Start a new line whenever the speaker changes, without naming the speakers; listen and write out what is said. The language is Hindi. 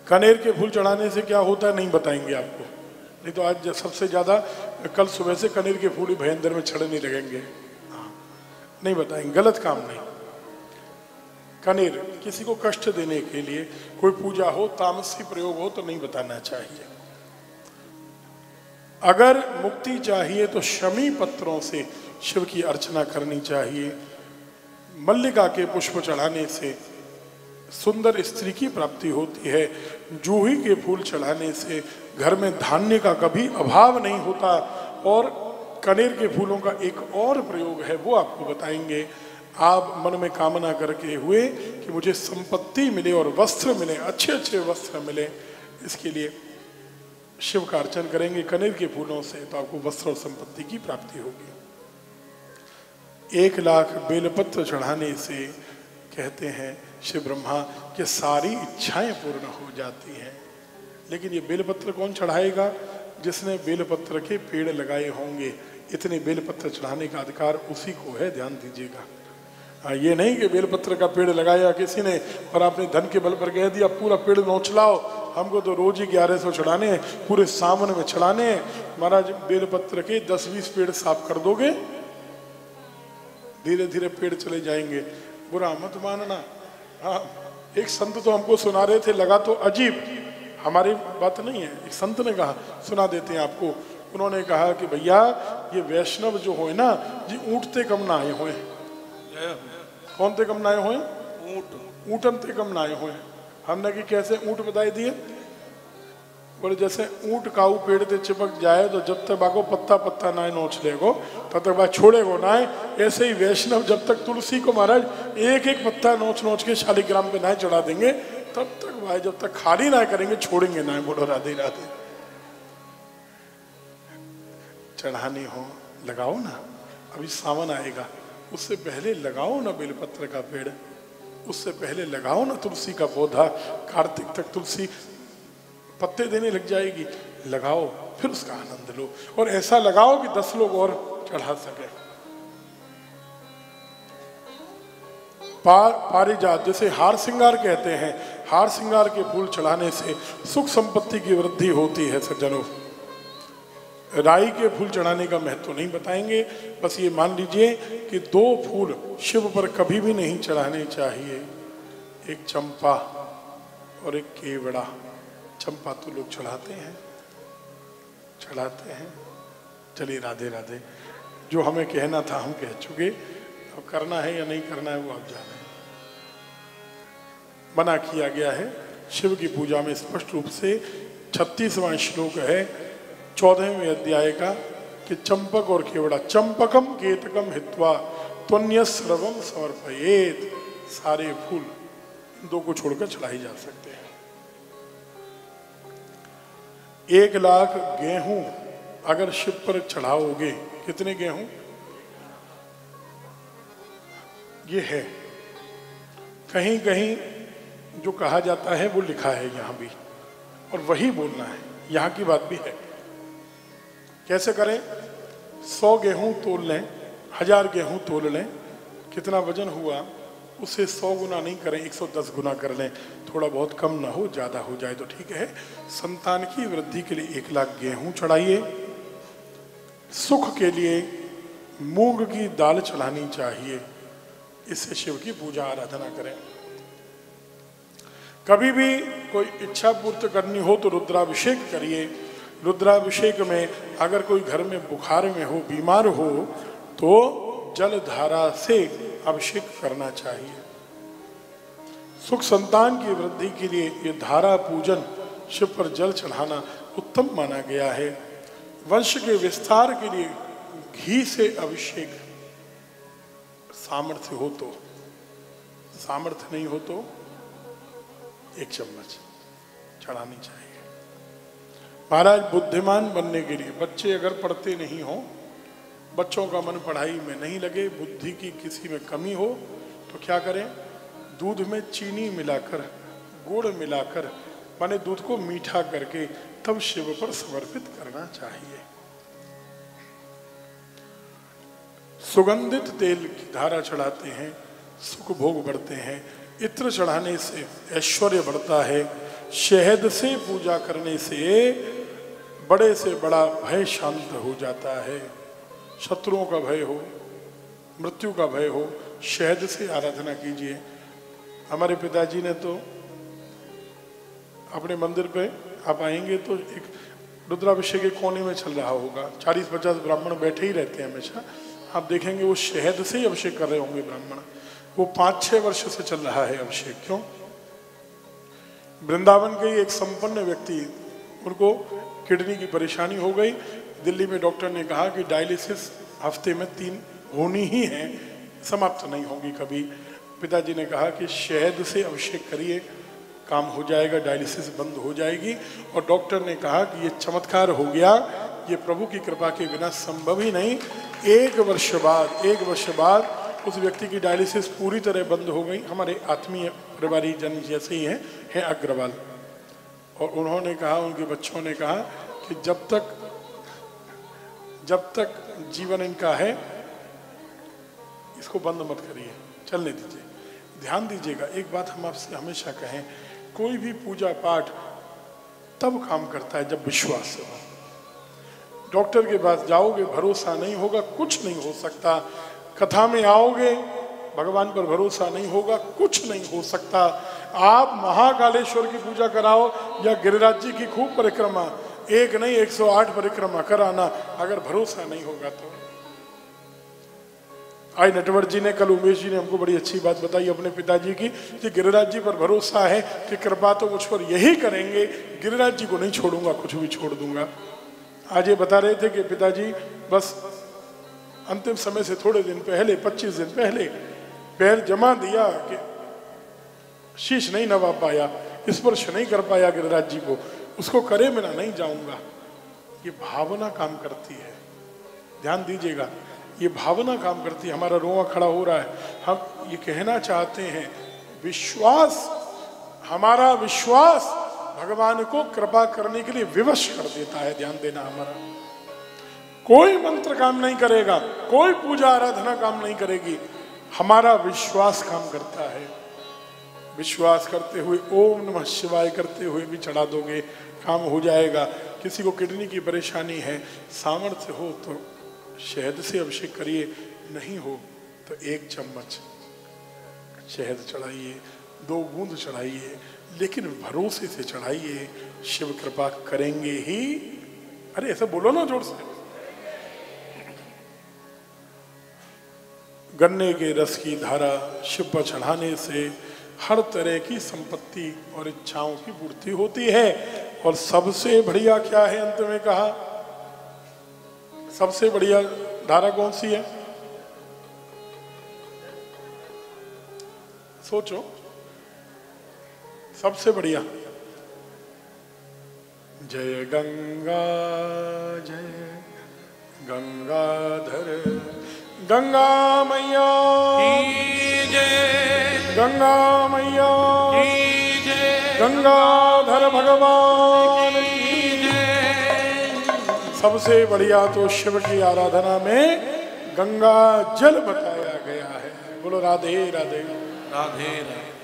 कनेर के फूल चढ़ाने से क्या होता है नहीं बताएंगे आपको, नहीं तो आज सबसे ज़्यादा कल सुबह से कनेर के फूल ही भयंदर में चढ़ने लगेंगे। हाँ, नहीं बताएंगे, गलत काम नहीं। कनेर किसी को कष्ट देने के लिए कोई पूजा हो, तामसी प्रयोग हो तो नहीं बताना चाहिए। अगर मुक्ति चाहिए तो शमी पत्रों से शिव की अर्चना करनी चाहिए। मल्लिका के पुष्प चढ़ाने से सुंदर स्त्री की प्राप्ति होती है। जूही के फूल चढ़ाने से घर में धान्य का कभी अभाव नहीं होता। और कनेर के फूलों का एक और प्रयोग है, वो आपको बताएंगे। आप मन में कामना करके हुए कि मुझे संपत्ति मिले और वस्त्र मिले, अच्छे अच्छे वस्त्र मिले, इसके लिए शिव का अर्चन करेंगे कनेर के फूलों से, तो आपको वस्त्र और संपत्ति की प्राप्ति होगी। 1 लाख बेलपत्र चढ़ाने से कहते हैं शिव ब्रह्मा कि सारी इच्छाएं पूर्ण हो जाती हैं। लेकिन ये बेलपत्र कौन चढ़ाएगा? जिसने बेलपत्र के पेड़ लगाए होंगे। इतने बेलपत्र चढ़ाने का अधिकार उसी को है, ध्यान दीजिएगा। ये नहीं कि बेलपत्र का पेड़ लगाया किसी ने और आपने धन के बल पर कह दिया पूरा पेड़ नोच लाओ, हमको तो रोज ही 1100 चढ़ाने हैं, पूरे सावन में चढ़ाने हैं। महाराज बेलपत्र के 10-20 पेड़ साफ कर दोगे, धीरे धीरे पेड़ चले जाएंगे, बुरा मत मानना। हाँ, एक संत तो हमको सुना रहे थे, लगा तो अजीब, हमारी बात नहीं है, एक संत ने कहा, सुना देते हैं आपको। उन्होंने कहा कि भैया ये वैष्णव जो हो ना जी, ऊँटते कम ना आए हुए। कौन ते कम ना आए हुए? ऊँटन ते कम ना आए हुए। हमने कि कैसे ऊँट बताई दिए? बोले जैसे ऊँट काऊ पेड़ ते चिपक जाए तो जब तक बाको पत्ता पत्ता ना नोच लेगो तब तक बात छोड़ेगो ना, ऐसे ही वैष्णव जब तक तुलसी को महाराज एक एक पत्ता नोच नोच के शालिग्राम पे ना चढ़ा देंगे तब तक भाई जब तक खाली ना करेंगे छोड़ेंगे ना। बोलो राधे राधे। चढ़ानी हो लगाओ ना, अभी सावन आएगा, उससे पहले लगाओ ना बेलपत्र का पेड़, उससे पहले लगाओ ना तुलसी का पौधा। कार्तिक तक तुलसी पत्ते देने लग जाएगी, लगाओ, फिर उसका आनंद लो। और ऐसा लगाओ कि 10 लोग और चढ़ा सके। पारिजात, जैसे हार श्रृंगार कहते हैं, हार श्रृंगार के फूल चढ़ाने से सुख संपत्ति की वृद्धि होती है सज्जनों। राई के फूल चढ़ाने का महत्व नहीं बताएंगे, बस ये मान लीजिए कि 2 फूल शिव पर कभी भी नहीं चढ़ाने चाहिए, एक चंपा और एक केवड़ा। चंपा तो लोग चढ़ाते हैं। चलिए राधे राधे। जो हमें कहना था हम कह चुके, अब करना है या नहीं करना है वो आप जाने। मना किया गया है शिव की पूजा में स्पष्ट रूप से। 36वां श्लोक है 14वें अध्याय का कि चंपक और केवड़ा, चंपकम केतकम हित्वा त्वन्य सर्वम समर्पयेत। सारे फूल 2 को छोड़कर चढ़ाए जा सकते हैं। 1 लाख गेहूं अगर शिव पर चढ़ाओगे, कितने गेहूं? ये है कहीं कहीं जो कहा जाता है वो लिखा है यहाँ भी, और वही बोलना है, यहाँ की बात भी है। कैसे करें? 100 गेहूं तोल लें, 1000 गेहूं तोल लें, कितना वजन हुआ उससे 100 गुना नहीं करें, 110 गुना कर लें। थोड़ा बहुत कम ना हो, ज़्यादा हो जाए तो ठीक है। संतान की वृद्धि के लिए 1 लाख गेहूं चढ़ाइए। सुख के लिए मूंग की दाल चढ़ानी चाहिए, इससे शिव की पूजा आराधना करें। कभी भी कोई इच्छा पूर्ति करनी हो तो रुद्राभिषेक करिए। रुद्राभिषेक में अगर कोई घर में बुखार में हो, बीमार हो, तो जल धारा से अभिषेक करना चाहिए। सुख संतान की वृद्धि के लिए ये धारा पूजन, शिव पर जल चढ़ाना उत्तम माना गया है। वंश के विस्तार के लिए घी से अभिषेक, सामर्थ्य हो तो, सामर्थ्य नहीं हो तो 1 चम्मच चढ़ानी चाहिए। महाराज बुद्धिमान बनने के लिए, बच्चे अगर पढ़ते नहीं हो, बच्चों का मन पढ़ाई में नहीं लगे, बुद्धि की किसी में कमी हो, तो क्या करें? दूध में चीनी मिलाकर, गुड़ मिलाकर, माने दूध को मीठा करके तब शिव पर समर्पित करना चाहिए। सुगंधित तेल की धारा चढ़ाते हैं, सुख भोग बढ़ते हैं। इत्र चढ़ाने से ऐश्वर्य बढ़ता है। शहद से पूजा करने से बड़े से बड़ा भय शांत हो जाता है। शत्रुओं का भय हो, मृत्यु का भय हो, शहद से आराधना कीजिए। हमारे पिताजी ने तो अपने मंदिर पे आप आएंगे तो एक रुद्राभिषेक के कोने में चल रहा होगा, 40-50 ब्राह्मण बैठे ही रहते हैं हमेशा। आप देखेंगे वो शहद से ही अभिषेक कर रहे होंगे ब्राह्मण। वो 5-6 वर्ष से चल रहा है अभिषेक। क्यों? वृंदावन के एक संपन्न व्यक्ति, उनको किडनी की परेशानी हो गई। दिल्ली में डॉक्टर ने कहा कि डायलिसिस हफ्ते में 3 होनी ही है, समाप्त नहीं होगी कभी। पिताजी ने कहा कि शहद से अभिषेक करिए, काम हो जाएगा, डायलिसिस बंद हो जाएगी। और डॉक्टर ने कहा कि ये चमत्कार हो गया, ये प्रभु की कृपा के बिना संभव ही नहीं। 1 वर्ष बाद उस व्यक्ति की डायलिसिस पूरी तरह बंद हो गई। हमारे आत्मीय परिवारी जन जैसे ही हैं अग्रवाल। और उन्होंने कहा, उनके बच्चों ने कहा कि जब तक जीवन इनका है इसको बंद मत करिए, चलने दीजिए। ध्यान दीजिएगा, एक बात हम आपसे हमेशा कहें, कोई भी पूजा पाठ तब काम करता है जब विश्वास हो। डॉक्टर के पास जाओगे, भरोसा नहीं होगा, कुछ नहीं हो सकता। कथा में आओगे, भगवान पर भरोसा नहीं होगा, कुछ नहीं हो सकता। आप महाकालेश्वर की पूजा कराओ या गिरिराज जी की खूब परिक्रमा, 1 नहीं 108 परिक्रमा कराना, अगर भरोसा नहीं होगा तो। आज नटवर जी ने, कल उमेश जी ने हमको बड़ी अच्छी बात बताई अपने पिताजी की, कि गिरिराज जी पर भरोसा है कि कृपा तो मुझ पर यही करेंगे, गिरिराज जी को नहीं छोड़ूंगा, कुछ भी छोड़ दूंगा। आज ये बता रहे थे कि पिताजी बस अंतिम समय से थोड़े दिन पहले, 25 दिन पहले पैर जमा दिया कि शीश नहीं नवा पाया, स्पर्श नहीं कर पाया गिरिराज जी को, उसको करे बिना नहीं जाऊंगा। ये भावना काम करती है, ध्यान दीजिएगा, ये भावना काम करती है। हमारा रोआ खड़ा हो रहा है। हम ये कहना चाहते हैं, विश्वास, हमारा विश्वास भगवान को कृपा करने के लिए विवश कर देता है। ध्यान देना, हमारा कोई मंत्र काम नहीं करेगा, कोई पूजा आराधना काम नहीं करेगी, हमारा विश्वास काम करता है। विश्वास करते हुए ओम नमः शिवाय करते हुए भी चढ़ा दोगे, काम हो जाएगा। किसी को किडनी की परेशानी है, सामर्थ्य हो तो शहद से अभिषेक करिए, नहीं हो तो 1 चम्मच शहद चढ़ाइए, 2 बूंद चढ़ाइए, लेकिन भरोसे से चढ़ाइए, शिव कृपा करेंगे ही। अरे ऐसा बोलो ना जोर से। गन्ने के रस की धारा शिव पर चढ़ाने से हर तरह की संपत्ति और इच्छाओं की पूर्ति होती है। और सबसे बढ़िया क्या है, अंत में कहा, सबसे बढ़िया धारा कौन सी है? सोचो, सबसे बढ़िया। जय गंगा जय गंगाधर, गंगा मैया की जय, गंगा मैया की जय, गंगाधर भगवान की जय। सबसे बढ़िया तो शिव की आराधना में गंगा जल बताया गया है। बोलो राधे राधे, राधे राधे।